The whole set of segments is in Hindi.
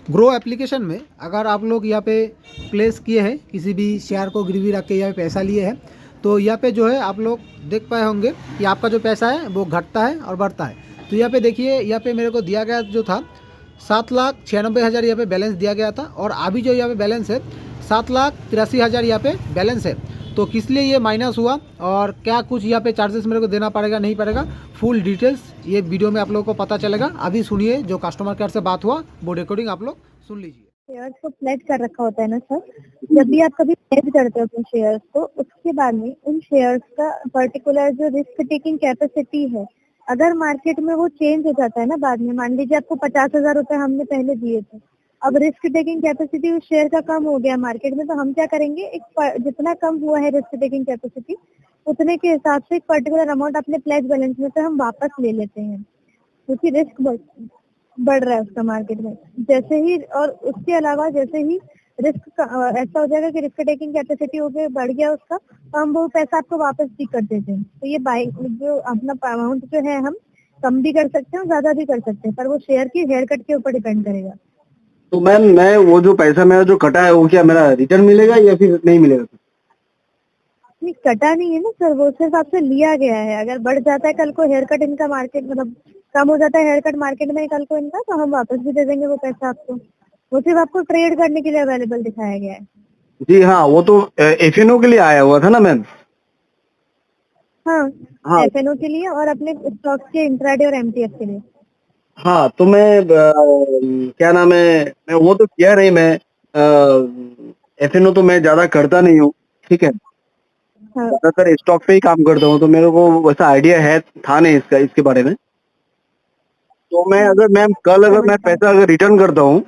ग्रो एप्लीकेशन में अगर आप लोग यहाँ पे प्लेस किए हैं, किसी भी शेयर को गिरवी रख के यहाँ पे पैसा लिए हैं, तो यहाँ पे जो है आप लोग देख पाए होंगे कि आपका जो पैसा है वो घटता है और बढ़ता है। तो यहाँ पे देखिए, यहाँ पे मेरे को दिया गया जो था 7,96,000 यहाँ पे बैलेंस दिया गया था, और अभी जो यहाँ पे बैलेंस है 7,83,000 यहाँ पे बैलेंस है। तो किस लिए ये माइनस हुआ और क्या कुछ यहाँ पे चार्जेस मेरे को देना पड़ेगा नहीं पड़ेगा, फुल डिटेल्स ये वीडियो में आप लोगों को पता चलेगा। अभी सुनिए, जो कस्टमर केयर से बात हुआ वो रिकॉर्डिंग आप लोग सुन लीजिए। शेयर्स को प्लेज कर रखा होता है ना सर। जब भी आप कभी प्लेज करते हो अपने शेयर्स को, उसके बाद में उन शेयर्स का पर्टिकुलर जो रिस्क टेकिंग कैपेसिटी है, अगर मार्केट में वो चेंज हो जाता है ना बाद में, मान लीजिए आपको 50,000 रुपए हमने पहले दिए थे, अब रिस्क टेकिंग कैपेसिटी उस शेयर का कम हो गया मार्केट में, तो हम क्या करेंगे, जितना कम हुआ है रिस्क टेकिंग कैपेसिटी, उतने के हिसाब से एक पर्टिकुलर अमाउंट अपने प्लेज बैलेंस में से हम वापस ले लेते हैं, क्योंकि रिस्क बढ़ रहा है उसका मार्केट में। जैसे ही, और उसके अलावा जैसे ही रिस्क ऐसा हो जाएगा कि रिस्क टेकिंग कैपेसिटी हो गया, बढ़ गया उसका, तो हम वो पैसा आपको वापस भी कर देते हैं। तो ये बाई जो अपना अमाउंट जो है हम कम भी कर सकते हैं, ज्यादा भी कर सकते हैं, पर वो शेयर की हेयर कट के ऊपर डिपेंड करेगा। तो मैम, मैं वो जो पैसा मेरा जो कटा है वो क्या मेरा रिटर्न मिलेगा या फिर नहीं मिलेगा? नहीं, कटा नहीं है ना सर, वो सिर्फ आपसे लिया गया है। अगर बढ़ जाता है कल को हेयर कट इनका मार्केट, मतलब कम हो जाता है हेयर कट मार्केट में कल को इनका, तो हम वापस भी दे देंगे वो पैसा आपको। वो सिर्फ आपको ट्रेड करने के लिए अवेलेबल दिखाया गया है। जी हाँ, वो तो एफएनओ के लिए आया हुआ था ना मैम। हाँ, हाँ एफएनओ के लिए और अपने स्टॉक के इंट्राडे और एमटीएफ के लिए। हाँ, तो मैं क्या नाम है, मैं वो तो किया नहीं, मैं एफएनओ तो मैं ज्यादा करता नहीं हूँ, ठीक है। हाँ, ज्यादातर स्टॉक पे ही काम करता हूँ, तो मेरे को वैसा आइडिया है था नहीं इसके बारे में। तो मैं अगर मैम कल अगर समझ मैं पाए। पैसा अगर रिटर्न करता हूँ,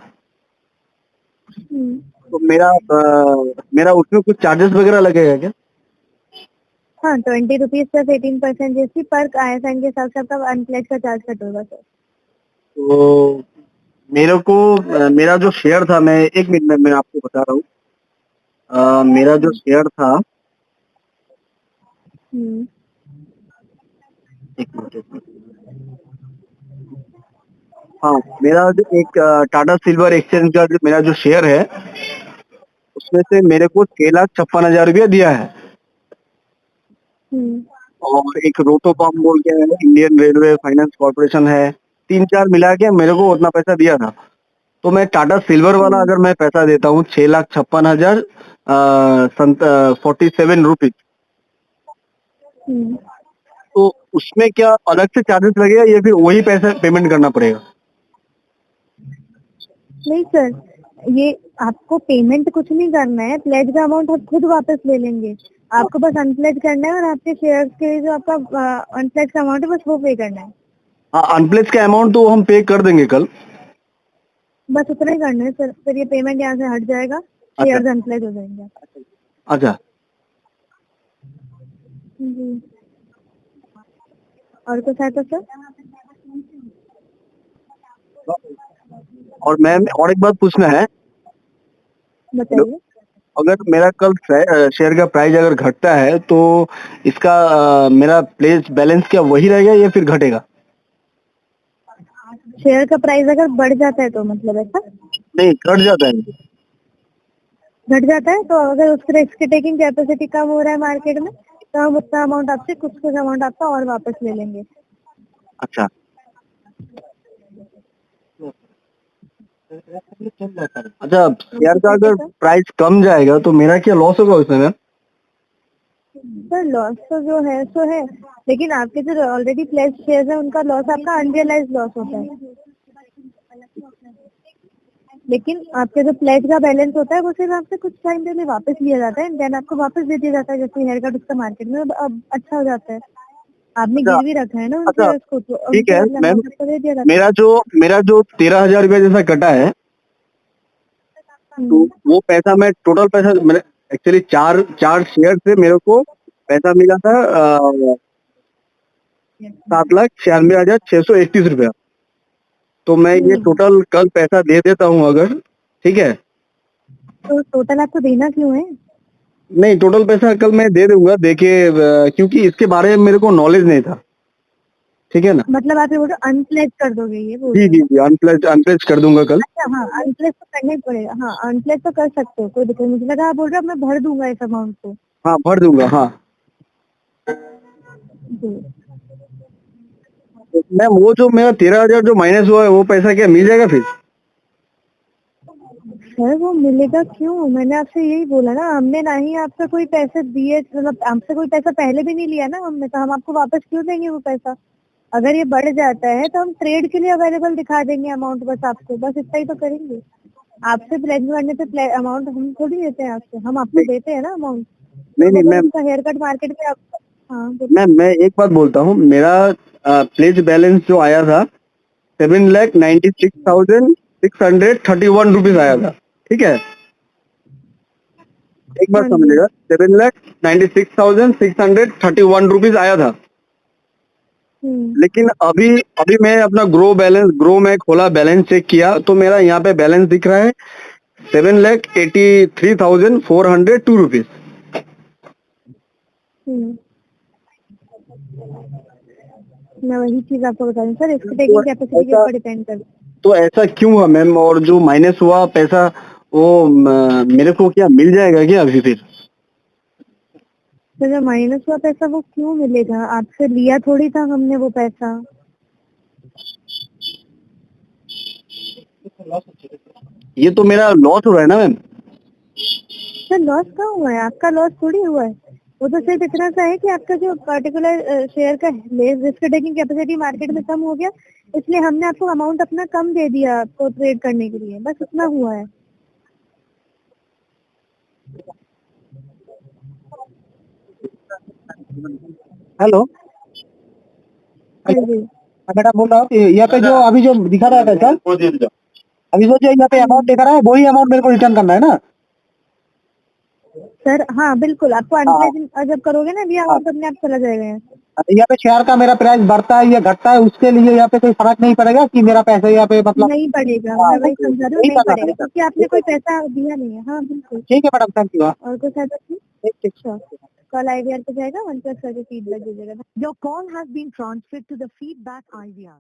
तो मेरा उसमें कुछ चार्जेस वगैरह लगेगा क्या? हाँ, 20 रुपीज प्लस 18% जीएसटी पर आईएसआईएन के साथ साथ अब अनप्लेज का चार्ज कट होगा सर। तो मेरे को मेरा जो शेयर था, मैं 1 मिनट में मैं आपको बता रहा हूँ। मेरा जो शेयर था, हम्म, 1 मिनट। हाँ, मेरा जो एक टाटा सिल्वर एक्सचेंज का जो मेरा जो शेयर है, उसमें से मेरे को 6,56,000 रुपया दिया है। हम्म, और एक रोटोकॉम बोल के है, इंडियन रेलवे फाइनेंस कॉर्पोरेशन है, 3-4 मिला के मेरे को उतना पैसा दिया था। तो मैं टाटा सिल्वर वाला अगर मैं पैसा देता हूँ 6,56,000 47 रुपीज, हम्म। तो उसमें क्या अलग से चार्जेस लगेगा या फिर वही पैसा पेमेंट करना पड़ेगा? नहीं सर, ये आपको पेमेंट कुछ नहीं करना है, प्लेज का अमाउंट आप खुद वापस ले लेंगे। आपको बस अनप्लेज करना है और आपके शेयर्स के लिए जो आपका अनप्लेज का अमाउंट है बस वो पे करना है। हाँ, अनप्लेस का अमाउंट तो हम पे कर देंगे कल। बस उतना ही करना है सर, फिर ये पेमेंट यहाँ से हट जाएगा, अच्छा शेयर्स अनप्लेज हो जाएंगे। अच्छा। जी, और कुछ है तो सर? और मैम, और एक बात पूछना है। हेलो, बताइए। अगर मेरा कल शेयर का प्राइस अगर घटता है तो इसका मेरा प्लेस बैलेंस क्या वही रहेगा या फिर घटेगा? शेयर का प्राइस अगर बढ़ जाता है तो मतलब ऐसा नहीं, घट जाता है। घट जाता है, तो अगर उसकी रिस्क टेकिंग कैपेसिटी कम हो रहा है मार्केट में, तो हम उतना अमाउंट आपसे, कुछ कुछ अमाउंट आपका और वापस ले लेंगे। अच्छा। अच्छा, शेयर का अगर प्राइस कम जाएगा तो मेरा क्या लॉस होगा उसमें मैम? सर लॉस तो जो है सो है, लेकिन आपके जो ऑलरेडी प्लेस शेयर है उनका लॉस आपका अनरियलाइज लॉस होता है। लेकिन आपके जो प्लेज का बैलेंस होता है वो सिर्फ आपसे कुछ टाइम के लिए वापस लिया जाता है, देन आपको वापस दे दिया जाता है, जैसे हेयर कट उसका मार्केट में अब अच्छा हो जाता है। आपने अच्छा गिरवी रखा है ना उन अच्छा, शेयर्स को, तो ठीक उनके है बदले मैम। अमाउंट आपको दे दिया जाता मेरा जो 13,000 रुपया जैसा कटा है, है। तो वो पैसा मैं टोटल पैसा मैंने एक्चुअली चार चार शेयर से मेरे को पैसा मिला था 7,96,631 रुपया। तो मैं ये टोटल कल पैसा दे देता हूँ अगर, ठीक है। तो टोटल आपको देना क्यों है? नहीं, टोटल पैसा कल मैं दे दूंगा, देखिए क्योंकि इसके बारे में मेरे को नॉलेज नहीं था, ठीक है ना? मतलब आप ये बोल रहे हो अनप्लेस कर दोगे, ये बोल जी रहे जी हो? जी, अनप्लेस कर दूंगा कल। अच्छा हाँ, अनप्लेस तो करना ही पड़ेगा। हाँ, अनप्लेस तो कर सकते हो, कोई दिक्कत नहीं। मुझे लगा आप बोल रहे हो मैं भर दूंगा इस अमाउंट को। हाँ भर दूंगा हाँ। जी। मैम वो जो मेरा 13,000 जो माइनस हुआ है वो पैसा क्या मिल जाएगा फिर? सर वो मिलेगा क्यों? मैंने आपसे यही बोला ना, हमने ना ही आपसे कोई पैसे दिए, मतलब आपसे कोई पैसा पहले भी नहीं लिया ना हमने, तो हम आपको वापस क्यों देंगे वो पैसा? अगर ये बढ़ जाता है तो हम ट्रेड के लिए अवेलेबल दिखा देंगे अमाउंट, बस आपको, बस इतना ही तो करेंगे। आपसे प्लेज करने पे अमाउंट हम थोड़ी देते हैं आपसे, हम आपको नहीं देते हैं ना अमाउंट। नहीं अब नहीं अगर मैम, उसका हेयर कट मार्केट में आपको, हाँ बोलिए। मैम मैं एक बात बोलता हूँ, मेरा प्लेज बैलेंस जो आया था 7,96,631 रुपीज आया था, ठीक है? एक बार हाँ जी। समझिएगा, 7,96,631 रुपीज आया था। लेकिन अभी अभी मैं अपना ग्रो में खोला, बैलेंस चेक किया तो मेरा यहाँ पे बैलेंस दिख रहा है 7,83,402 रुपीज। मैं वही चीज आपको बता रही हूँ सर, इसकी तो टेकिंग कैपेसिटी के ऐसा ऊपर डिपेंड करता है। तो ऐसा क्यों है मैम? और जो माइनस हुआ पैसा वो मेरे को क्या मिल जाएगा क्या अभी फिर? तो जो माइनस हुआ पैसा वो क्यों मिलेगा? आपसे लिया थोड़ी था हमने वो पैसा। ये तो मेरा लॉस हो रहा है ना मैम। सर लॉस कहाँ हुआ है? आपका लॉस थोड़ी हुआ है। वो तो सिर्फ इतना सा है कि आपका जो पर्टिकुलर शेयर का रिस्क टेकिंग कैपेसिटी मार्केट में कम हो गया, इसलिए हमने आपको अमाउंट अपना कम दे दिया आपको ट्रेड करने के लिए, बस इतना हुआ है। हेलो। हाँ जी। बेटा बोल रहा हूँ कि यहाँ पे जो अभी जो दिखा रहा है पैसा, अभी वो जो यहाँ पे अमाउंट दिखा रहा है वही अमाउंट मेरे को रिटर्न करना है ना? सर हाँ बिल्कुल, आपको हाँ अनप्लेस जब करोगे ना ये हाँ। अमाउंट अपने आप चला जाएगा यहाँ। यहाँ पे शेयर का मेरा प्राइस बढ़ता है या घटता है उसके लिए यहाँ पे कोई फर्क नहीं पड़ेगा कि मेरा पैसा यहाँ पे मतलब? नहीं पड़ेगा, हाँ मैं वही समझा रही हूँ, नहीं नहीं करना पड़ेगा पड़ेगा। क्योंकि आपने कोई पैसा दिया नहीं है। हाँ बिल्कुल। ठीक है मैडम, थैंक यू। और कुछ ऐसा नहीं। ठीक ठीक। श्योर। कल आईवीआर पे जाएगा, वन प्लस करके फीडबैक दीजिएगा। Your call has been transferred to the feedback IVR.